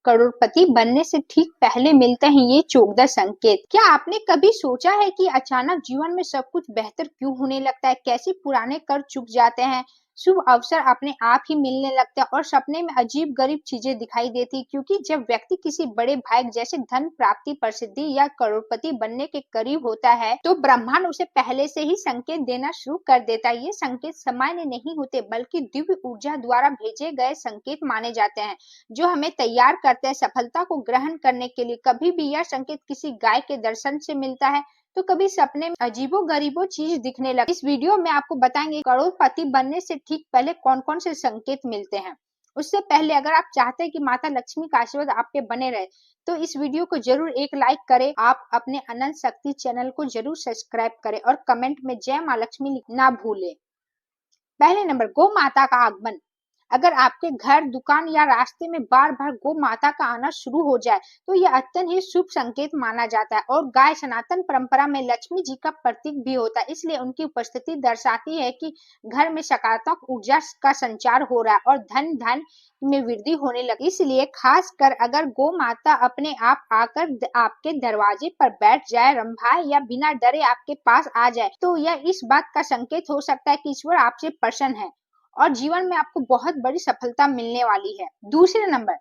करोड़पति बनने से ठीक पहले मिलते हैं ये चौगदर संकेत। क्या आपने कभी सोचा है कि अचानक जीवन में सब कुछ बेहतर क्यों होने लगता है? कैसे पुराने कर चुक जाते हैं, शुभ अवसर अपने आप ही मिलने लगता है और सपने में अजीब गरीब चीजें दिखाई देती, क्योंकि जब व्यक्ति किसी बड़े भाग्य जैसे धन प्राप्ति, प्रसिद्धि या करोड़पति बनने के करीब होता है तो ब्रह्मांड उसे पहले से ही संकेत देना शुरू कर देता है। ये संकेत सामान्य नहीं होते बल्कि दिव्य ऊर्जा द्वारा भेजे गए संकेत माने जाते हैं जो हमें तैयार करते हैं सफलता को ग्रहण करने के लिए। कभी भी यह संकेत किसी गाय के दर्शन से मिलता है तो कभी सपने में अजीबो गरीबो चीज दिखने लगे। इस वीडियो में आपको बताएंगे करोड़पति बनने से ठीक पहले कौन कौन से संकेत मिलते हैं। उससे पहले अगर आप चाहते हैं कि माता लक्ष्मी का आशीर्वाद आप पे बने रहे तो इस वीडियो को जरूर एक लाइक करें। आप अपने अनंत शक्ति चैनल को जरूर सब्सक्राइब करें और कमेंट में जय माँ लक्ष्मी लिखना ना भूलें। पहले नंबर, गौ माता का आगमन। अगर आपके घर, दुकान या रास्ते में बार बार गौ माता का आना शुरू हो जाए तो यह अत्यंत ही शुभ संकेत माना जाता है। और गाय सनातन परंपरा में लक्ष्मी जी का प्रतीक भी होता है, इसलिए उनकी उपस्थिति दर्शाती है कि घर में सकारात्मक ऊर्जा का संचार हो रहा है और धन में वृद्धि होने लगी। इसलिए खासकर अगर गौ माता अपने आप आकर आपके दरवाजे पर बैठ जाए, रंभाए या बिना डरे आपके पास आ जाए तो यह इस बात का संकेत हो सकता है कि ईश्वर आपसे प्रसन्न है और जीवन में आपको बहुत बड़ी सफलता मिलने वाली है। दूसरे नंबर,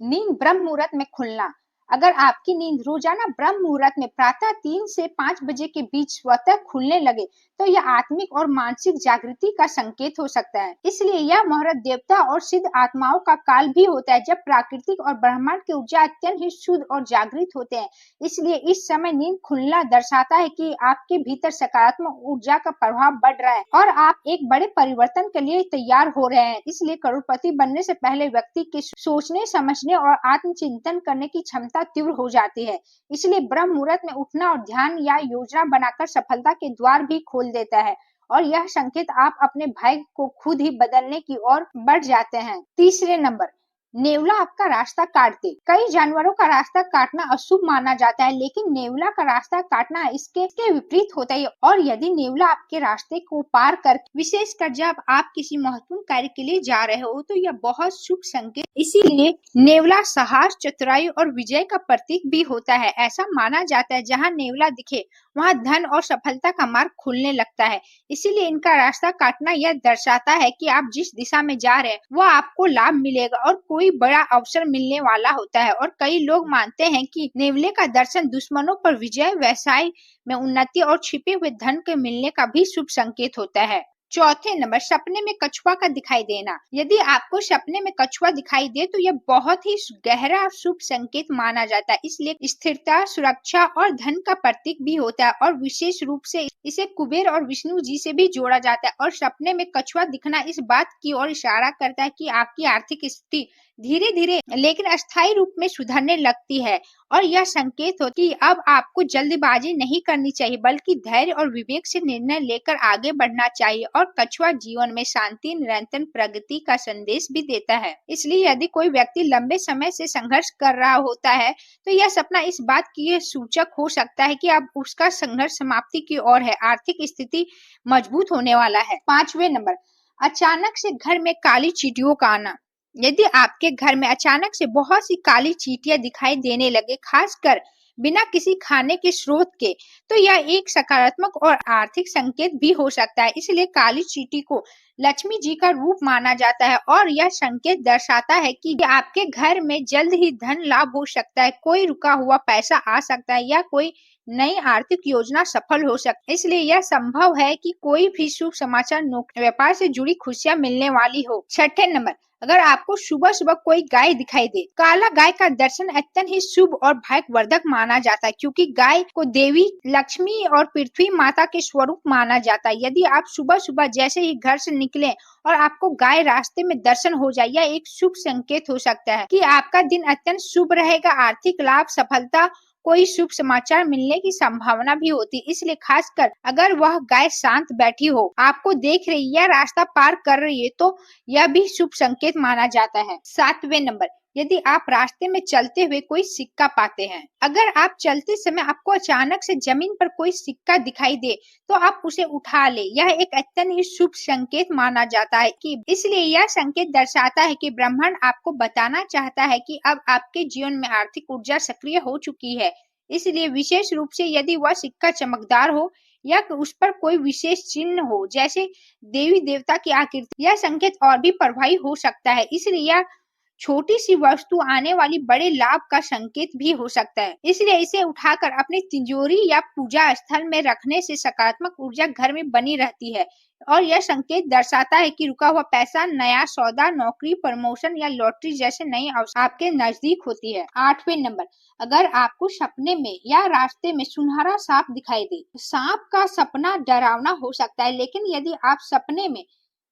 नींद ब्रह्म मुहूर्त में खुलना। अगर आपकी नींद रोजाना ब्रह्म मुहूर्त में प्रातः 3 से 5 बजे के बीच स्वतः खुलने लगे तो यह आत्मिक और मानसिक जागृति का संकेत हो सकता है। इसलिए यह मुहूर्त देवता और सिद्ध आत्माओं का काल भी होता है जब प्राकृतिक और ब्रह्मांड की ऊर्जा अत्यंत ही शुद्ध और जागृत होते हैं। इसलिए इस समय नींद खुलना दर्शाता है कि आपके भीतर सकारात्मक ऊर्जा का प्रभाव बढ़ रहा है और आप एक बड़े परिवर्तन के लिए तैयार हो रहे हैं। इसलिए करोड़पति बनने से पहले व्यक्ति के सोचने, समझने और आत्मचिंतन करने की क्षमता तीव्र हो जाती है। इसलिए ब्रह्म मुहूर्त में उठना और ध्यान या योजना बनाकर सफलता के द्वार भी खोल देता है और यह संकेत आप अपने भाग्य को खुद ही बदलने की ओर बढ़ जाते हैं। तीसरे नंबर, नेवला आपका रास्ता काट दे। कई जानवरों का रास्ता काटना अशुभ माना जाता है, लेकिन नेवला का रास्ता काटना इसके विपरीत होता है। और यदि नेवला आपके रास्ते को पार कर, विशेषकर जब आप किसी महत्वपूर्ण कार्य के लिए जा रहे हो तो यह बहुत शुभ संकेत। इसीलिए नेवला साहस, चतुराई और विजय का प्रतीक भी होता है। ऐसा माना जाता है जहाँ नेवला दिखे वहाँ धन और सफलता का मार्ग खुलने लगता है। इसीलिए इनका रास्ता काटना यह दर्शाता है कि आप जिस दिशा में जा रहे हैं वह आपको लाभ मिलेगा और कोई बड़ा अवसर मिलने वाला होता है। और कई लोग मानते हैं कि नेवले का दर्शन दुश्मनों पर विजय, व्यवसाय में उन्नति और छिपे हुए धन के मिलने का भी शुभ संकेत होता है। चौथे नंबर, सपने में कछुआ का दिखाई देना। यदि आपको सपने में कछुआ दिखाई दे तो यह बहुत ही गहरा शुभ संकेत माना जाता है। इसलिए स्थिरता, सुरक्षा और धन का प्रतीक भी होता है और विशेष रूप से इसे कुबेर और विष्णु जी से भी जोड़ा जाता है। और सपने में कछुआ दिखना इस बात की ओर इशारा करता है कि आपकी आर्थिक स्थिति धीरे धीरे लेकिन अस्थायी रूप में सुधरने लगती है और यह संकेत हो कि अब आपको जल्दबाजी नहीं करनी चाहिए बल्कि धैर्य और विवेक से निर्णय लेकर आगे बढ़ना चाहिए। और कछुआ जीवन में शांति, निरंतर प्रगति का संदेश भी देता है। इसलिए यदि कोई व्यक्ति लंबे समय से संघर्ष कर रहा होता है तो यह सपना इस बात की सूचक हो सकता है कि अब उसका संघर्ष समाप्ति की ओर है, आर्थिक स्थिति मजबूत होने वाला है। पांचवें नंबर, अचानक से घर में काली चींटियों का आना। यदि आपके घर में अचानक से बहुत सी काली चींटियां दिखाई देने लगे, खासकर बिना किसी खाने के स्रोत के, तो यह एक सकारात्मक और आर्थिक संकेत भी हो सकता है। इसलिए काली चींटी को लक्ष्मी जी का रूप माना जाता है और यह संकेत दर्शाता है कि आपके घर में जल्द ही धन लाभ हो सकता है, कोई रुका हुआ पैसा आ सकता है या कोई नई आर्थिक योजना सफल हो सकती है। इसलिए यह संभव है कि कोई भी शुभ समाचार, नौकरी, व्यापार से जुड़ी खुशियां मिलने वाली हो। छठे नंबर, अगर आपको सुबह सुबह कोई गाय दिखाई दे। काला गाय का दर्शन अत्यंत ही शुभ और भाग्यवर्धक माना जाता है क्योंकि गाय को देवी लक्ष्मी और पृथ्वी माता के स्वरूप माना जाता है। यदि आप सुबह सुबह जैसे ही घर से निकले और आपको गाय रास्ते में दर्शन हो जाए, यह एक शुभ संकेत हो सकता है कि आपका दिन अत्यंत शुभ रहेगा। आर्थिक लाभ, सफलता, कोई शुभ समाचार मिलने की संभावना भी होती है। इसलिए खासकर अगर वह गाय शांत बैठी हो, आपको देख रही या रास्ता पार कर रही है तो यह भी शुभ संकेत माना जाता है। सातवें नंबर, यदि आप रास्ते में चलते हुए कोई सिक्का पाते हैं। अगर आप चलते समय आपको अचानक से जमीन पर कोई सिक्का दिखाई दे तो आप उसे उठा ले। यह एक अत्यंत ही शुभ संकेत माना जाता है कि इसलिए यह संकेत दर्शाता है कि ब्रह्मांड आपको बताना चाहता है कि अब आपके जीवन में आर्थिक ऊर्जा सक्रिय हो चुकी है। इसलिए विशेष रूप से यदि वह सिक्का चमकदार हो या उस पर कोई विशेष चिन्ह हो जैसे देवी देवता की आकृति, यह संकेत और भी प्रभावी हो सकता है। इसलिए यह छोटी सी वस्तु आने वाली बड़े लाभ का संकेत भी हो सकता है। इसलिए इसे उठाकर अपनी तिजोरी या पूजा स्थल में रखने से सकारात्मक ऊर्जा घर में बनी रहती है और यह संकेत दर्शाता है कि रुका हुआ पैसा, नया सौदा, नौकरी, प्रमोशन या लॉटरी जैसे नए अवसर आपके नजदीक होती है। 8वें नंबर, अगर आपको सपने में या रास्ते में सुनहरा सांप दिखाई दे। सांप का सपना डरावना हो सकता है, लेकिन यदि आप सपने में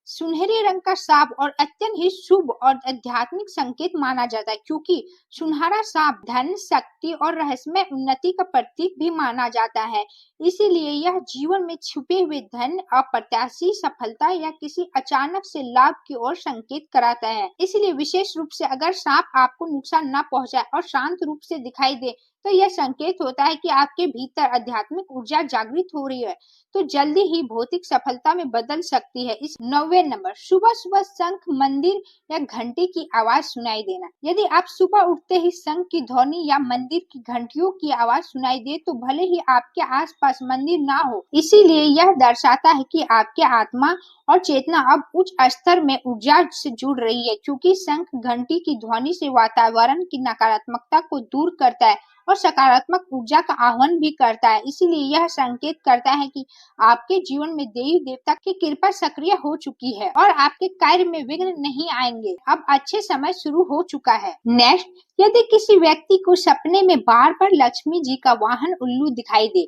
सुनहरे रंग का सांप और अत्यंत ही शुभ और आध्यात्मिक संकेत माना जाता है, क्योंकि सुनहरा सांप धन, शक्ति और रहस्यमय उन्नति का प्रतीक भी माना जाता है। इसीलिए यह जीवन में छुपे हुए धन, अप्रत्याशित सफलता या किसी अचानक से लाभ की ओर संकेत कराता है। इसलिए विशेष रूप से अगर सांप आपको नुकसान न पहुंचाए और शांत रूप से दिखाई दे तो यह संकेत होता है कि आपके भीतर आध्यात्मिक ऊर्जा जागृत हो रही है, तो जल्दी ही भौतिक सफलता में बदल सकती है। इस 9वें नंबर, सुबह सुबह शंख, मंदिर या घंटी की आवाज सुनाई देना। यदि आप सुबह उठते ही शंख की ध्वनि या मंदिर की घंटियों की आवाज सुनाई दे तो भले ही आपके आसपास मंदिर ना हो, इसीलिए यह दर्शाता है कि आपके आत्मा और चेतना अब उच्च स्तर में ऊर्जा से जुड़ रही है, क्योंकि शंख घंटी की ध्वनि से वातावरण की नकारात्मकता को दूर करता है और सकारात्मक ऊर्जा का आह्वान भी करता है। इसीलिए यह संकेत करता है कि आपके जीवन में देवी देवता की कृपा सक्रिय हो चुकी है और आपके कार्य में विघ्न नहीं आएंगे। अब अच्छे समय शुरू हो चुका है। नेक्स्ट, यदि किसी व्यक्ति को सपने में बार बार लक्ष्मी जी का वाहन उल्लू दिखाई दे।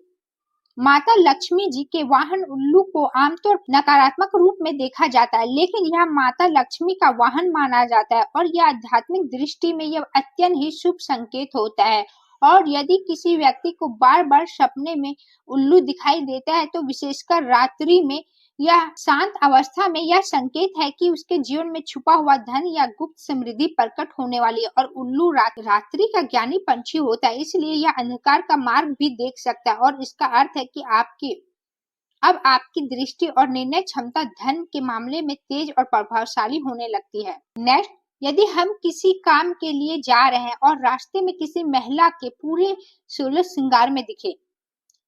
माता लक्ष्मी जी के वाहन उल्लू को आमतौर पर नकारात्मक रूप में देखा जाता है, लेकिन यह माता लक्ष्मी का वाहन माना जाता है और यह आध्यात्मिक दृष्टि में यह अत्यंत ही शुभ संकेत होता है। और यदि किसी व्यक्ति को बार बार सपने में उल्लू दिखाई देता है तो विशेषकर रात्रि में या शांत अवस्था में यह संकेत है कि उसके जीवन में छुपा हुआ धन या गुप्त समृद्धि प्रकट होने वाली है। और उल्लू रात्रि का ज्ञानी पंछी होता है, इसलिए यह अंधकार का मार्ग भी देख सकता है और इसका अर्थ है कि अब आपकी दृष्टि और निर्णय क्षमता धन के मामले में तेज और प्रभावशाली होने लगती है। नेक्स्ट, यदि हम किसी काम के लिए जा रहे हैं और रास्ते में किसी महिला के पूरे 16 श्रृंगार में दिखे।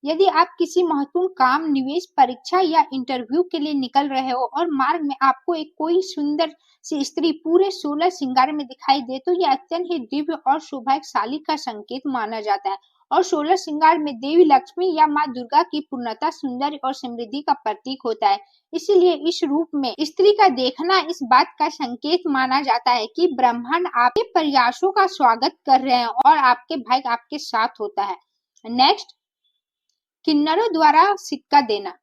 यदि आप किसी महत्वपूर्ण काम, निवेश, परीक्षा या इंटरव्यू के लिए निकल रहे हो और मार्ग में आपको एक कोई सुंदर सी स्त्री पूरे 16 श्रृंगार में दिखाई दे तो यह अत्यंत ही दिव्य और सौभाग्यशाली का संकेत माना जाता है। और 16 श्रृंगार में देवी लक्ष्मी या माँ दुर्गा की पूर्णता, सौंदर्य और समृद्धि का प्रतीक होता है। इसीलिए इस रूप में स्त्री का देखना इस बात का संकेत माना जाता है कि ब्रह्मांड आपके प्रयासों का स्वागत कर रहे हैं और आपके भाग्य आपके साथ होता है। नेक्स्ट, किन्नरों द्वारा सिक्का देना।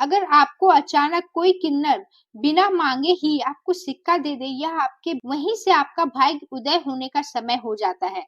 अगर आपको अचानक कोई किन्नर बिना मांगे ही आपको सिक्का दे दे, यह आपके वहीं से आपका भाग्य उदय होने का समय हो जाता है।